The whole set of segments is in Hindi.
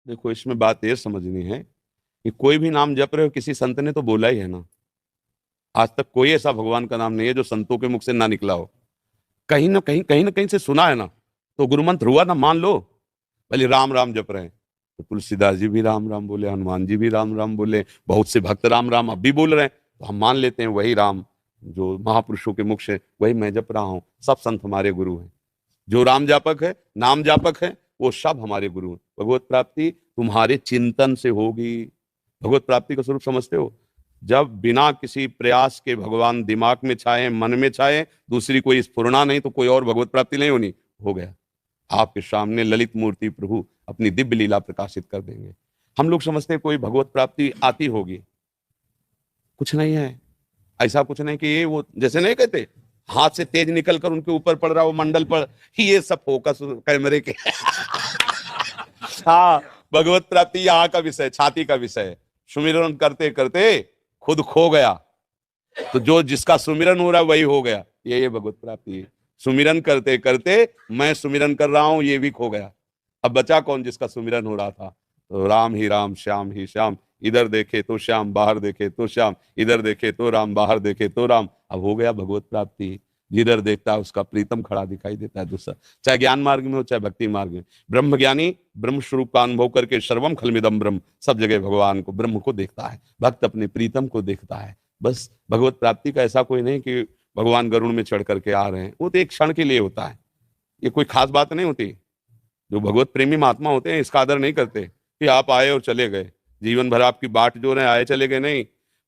देखो, इसमें बात ये समझनी है कि कोई भी नाम जप रहे हो, किसी संत ने तो बोला ही है ना। आज तक कोई ऐसा भगवान का नाम नहीं है जो संतों के मुख से ना निकला हो। कहीं ना कहीं से सुना है ना। तो गुरु मंत्र हुआ ना, मान लो। भले राम राम जप रहे हैं, तो तुलसीदास जी भी राम राम बोले, हनुमान जी भी राम राम बोले, बहुत से भक्त राम राम अब भी बोल रहे हैं, तो हम मान लेते हैं वही राम जो महापुरुषों के मुख से, वही मैं जप रहा हूँ। सब संत हमारे गुरु हैं। जो राम जापक है, नाम जापक है, वो सब हमारे गुरु हैं। भगवत प्राप्ति तुम्हारे चिंतन से होगी। भगवत प्राप्ति का स्वरूप समझते हो? जब बिना किसी प्रयास के भगवान दिमाग में छाए, मन में छाए, दूसरी कोई स्फुरना नहीं, तो कोई और भगवत प्राप्ति नहीं होनी। हो गया, आपके सामने ललित मूर्ति प्रभु अपनी दिव्य लीला प्रकाशित कर देंगे। हम लोग समझते हैं कोई भगवत प्राप्ति आती होगी, कुछ नहीं है। ऐसा कुछ नहीं कि ये वो जैसे नहीं कहते हाथ से तेज निकल कर उनके ऊपर पड़ रहा वो मंडल पर, ये सब फोकस कैमरे के। हाँ, भगवत प्राप्ति यहाँ का विषय, छाती का विषय है। सुमिरन करते करते खुद खो गया, तो जो जिसका सुमिरन हो रहा है वही हो गया। ये भगवत प्राप्ति है। सुमिरन करते करते मैं सुमिरन कर रहा हूं, ये भी खो गया। अब बचा कौन जिसका सुमिरन हो रहा था? तो राम ही राम, श्याम ही श्याम, इधर देखे तो श्याम, बाहर देखे तो श्याम, इधर देखे तो राम, बाहर देखे तो राम। अब हो गया भगवत प्राप्ति। जिधर देखता है उसका प्रीतम खड़ा दिखाई देता है दूसरा, चाहे ज्ञान मार्ग में हो चाहे भक्ति मार्ग में। ब्रह्म ज्ञानी ब्रह्म स्वरूप का अनुभव करके सर्वम खलमिदम ब्रह्म, सब जगह भगवान को, ब्रह्म को देखता है। भक्त अपने प्रीतम को देखता है। बस भगवत प्राप्ति का ऐसा कोई नहीं कि भगवान गरुड़ में चढ़ करके आ रहे हैं, वो तो एक क्षण के लिए होता है। ये कोई खास बात नहीं होती। जो भगवत प्रेमी महात्मा होते हैं इसका आदर नहीं करते कि आप आए और चले गए, जीवन भर आपकी बाट जो रहे, आए चले गए नहीं।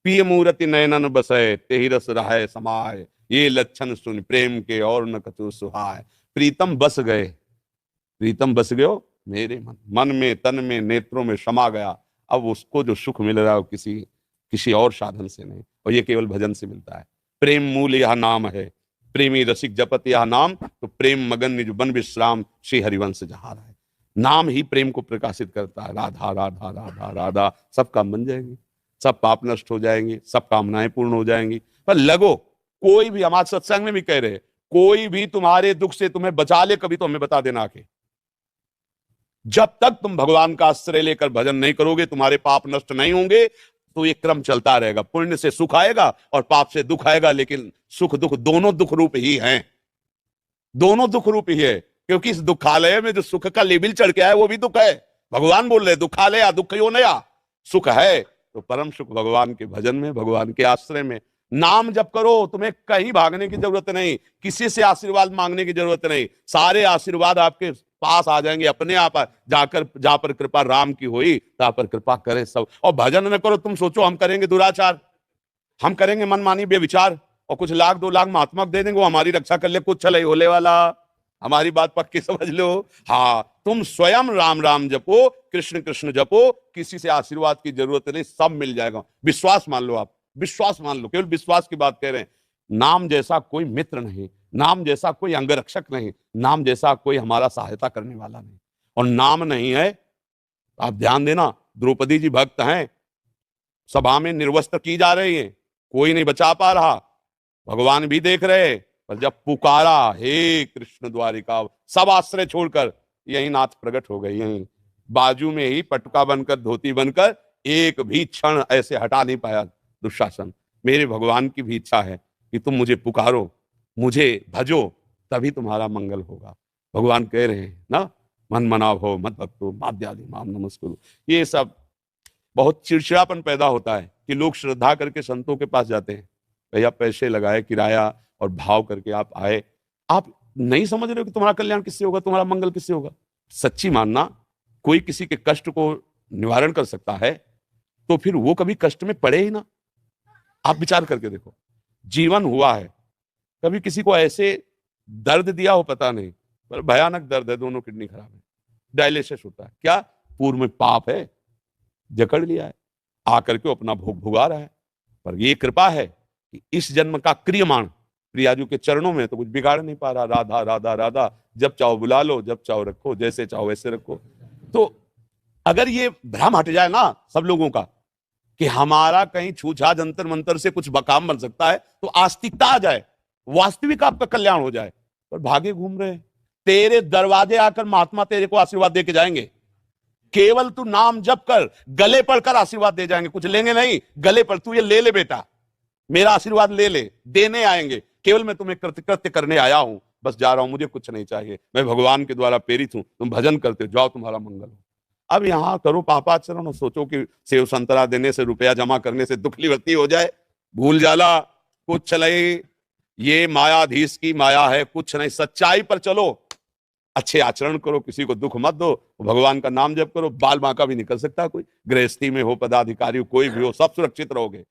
पिय मूर्ति नयनन बसय, तेहि रस रहाय समाय, ये लक्षण सुन प्रेम के और न कछु सुहाय। प्रीतम बस गए, प्रीतम बस गयो मेरे मन, मन में, तन में, नेत्रों में समा गया। अब उसको जो सुख मिल रहा है किसी किसी और साधन से नहीं, और ये केवल भजन से मिलता है। प्रेम मूल यह नाम है, प्रेमी रसिक जपत यह नाम, तो प्रेम मगन निज बन विश्राम, श्री हरिवंश जहां है। नाम ही प्रेम को प्रकाशित करता है। राधा राधा राधा राधा, सब काम बन जाएंगे, सब पाप नष्ट हो जाएंगे, सब कामनाएं पूर्ण हो जाएंगी। पर लगो, कोई भी, हमारे सत्संग में भी कह रहे, कोई भी तुम्हारे दुख से तुम्हें बचा ले, कभी तो हमें बता देना आके। जब तक तुम भगवान का आश्रय लेकर भजन नहीं करोगे, तुम्हारे पाप नष्ट नहीं होंगे। तो ये क्रम चलता रहेगा। पुण्य से सुख आएगा और पाप से दुख आएगा, लेकिन सुख दुख दोनों दुख रूप ही हैं, दोनों दुख रूप ही है। क्योंकि इस दुखालय में जो सुख का लेबिल चढ़ के आया वो भी दुख है। भगवान बोल रहे दुखालय दुख यो नया, सुख है तो परम सुख भगवान के भजन में, भगवान के आश्रय में। नाम जप करो, तुम्हें कहीं भागने की जरूरत नहीं, किसी से आशीर्वाद मांगने की जरूरत नहीं। सारे आशीर्वाद आपके पास आ जाएंगे अपने आप। जाकर जहां पर कृपा राम की हुई, तहां पर कृपा करे सब। और भजन न करो, तुम सोचो हम करेंगे दुराचार, हम करेंगे मनमानी बेविचार, और कुछ लाख 2 लाख महात्मा दे देंगे वो हमारी रक्षा कर ले, कुछ चले होले वाला। हमारी बात पक्की समझ लो। हाँ, तुम स्वयं राम राम जपो, कृष्ण कृष्ण जपो, किसी से आशीर्वाद की जरूरत नहीं, सब मिल जाएगा। विश्वास मान लो, आप विश्वास मान लो, केवल विश्वास की बात कह रहे हैं। नाम जैसा कोई मित्र नहीं, नाम जैसा कोई अंगरक्षक नहीं, नाम जैसा कोई हमारा सहायता करने वाला नहीं। और नाम नहीं है, आप ध्यान देना, द्रौपदी जी भक्त हैं, सभा में निर्वस्त्र की जा रही है, कोई नहीं बचा पा रहा, भगवान भी देख रहे। पर जब पुकारा हे कृष्ण द्वारिका, सब आश्रय छोड़कर यही नाथ प्रकट हो गए। यही बाजू में ही पटुका बनकर, धोती बनकर, एक भी क्षण ऐसे हटा नहीं पाया दुशासन। मेरे भगवान की भी इच्छा है कि तुम मुझे पुकारो, मुझे भजो, तभी तुम्हारा मंगल होगा। भगवान कह रहे हैं ना, मन मना भो मत भक्तो माद्यादि माम नमस्कुरु। ये सब बहुत चिड़चिड़ापन पैदा होता है कि लोग श्रद्धा करके संतों के पास जाते हैं, भैया पैसे लगाए, किराया और भाव करके आप आए, आप नहीं समझ रहे हो कि तुम्हारा कल्याण किससे होगा, तुम्हारा मंगल किससे होगा। सच्ची मानना, कोई किसी के कष्ट को निवारण कर सकता है तो फिर वो कभी कष्ट में पड़े ही ना। आप विचार करके देखो, जीवन हुआ है, कभी किसी को ऐसे दर्द दिया हो पता नहीं, पर भयानक दर्द है, दोनों किडनी खराब है, डायलिसिस होता है, क्या पूर्व में पाप है, जकड़ लिया है, आकर के अपना भोग भुगा रहा है। पर ये कृपा है कि इस जन्म का क्रियमाण प्रियाजू के चरणों में, तो कुछ बिगाड़ नहीं पा रहा। राधा राधा राधा, जब चाहो बुला लो, जब चाहो रखो, जैसे चाहो वैसे रखो। तो अगर ये भ्रम हट जाए ना सब लोगों का कि हमारा कहीं छूछा जंतर मंतर से कुछ बकाम बन सकता है, तो आस्तिकता आ जाए, वास्तविक आपका कल्याण हो जाए। पर भागे घूम रहे, तेरे दरवाजे आकर महात्मा तेरे को आशीर्वाद दे के जाएंगे, केवल तू नाम जप कर, गले पड़कर आशीर्वाद दे जाएंगे, कुछ लेंगे नहीं, गले पर तू ये ले ले बेटा, मेरा आशीर्वाद ले ले, देने आएंगे, केवल मैं तुम्हें कृत्य करने आया हूं, बस जा रहा हूं, मुझे कुछ नहीं चाहिए, मैं भगवान के द्वारा प्रेरित हूं, तुम भजन करते हो, जाओ तुम्हारा मंगल हो। अब यहां करो पापाचरण और सोचो कि सेव संतरा देने से, रुपया जमा करने से दुख निवृत्ति हो जाए, भूल जाला, कुछ नहीं, ये मायाधीश की माया है, कुछ नहीं, सच्चाई पर चलो, अच्छे आचरण करो, किसी को दुख मत दो, भगवान का नाम जप करो, बाल बांका भी निकल सकता है कोई, गृहस्थी में हो, पदाधिकारी हो, कोई भी हो, सब सुरक्षित रहोगे।